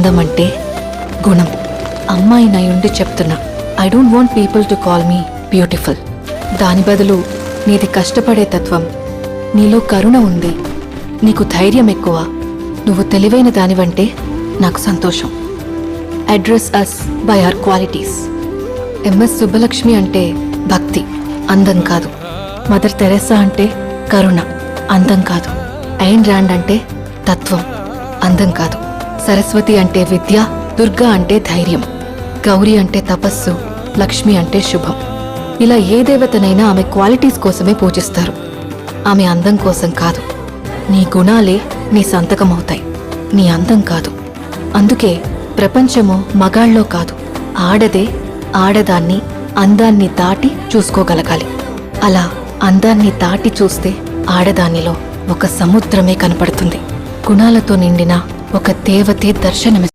అందం అంటే గుణం. అమ్మాయి నయుండి చెప్తున్నా, I don't want people to call me beautiful. దాని బదులు నీది కష్టపడే తత్వం, నీలో కరుణ ఉంది, నీకు ధైర్యం ఎక్కువ, నువ్వు తెలివైన దానివంటే నాకు సంతోషం. Address us by our qualities. MS Subbulakshmi అంటే భక్తి, అందం కాదు. మదర్ తెరెసా అంటే కరుణ, అందం కాదు. ఐన్ ర్యాండ్ అంటే తత్వం, అందం కాదు. సరస్వతి అంటే విద్య, దుర్గా అంటే ధైర్యం, గౌరీ అంటే తపస్సు, లక్ష్మి అంటే శుభం. ఇలా ఏ దేవతనైనా ఆమె క్వాలిటీస్ కోసమే పూజిస్తారు, ఆమె అందం కోసం కాదు. నీ గుణాలే నీ సంతకమవుతాయి, నీ అందం కాదు. అందుకే ప్రపంచము మగాళ్ళలో కాదు, ఆడదే ఆడదాన్ని అందాన్ని దాటి చూసుకోగలగాలి. అలా అందాన్ని దాటి చూస్తే ఆడదానిలో ఒక సముద్రమే కనపడుతుంది. గుణాలతో నిండిన ఒక దేవతే దర్శనమిస్తుంది.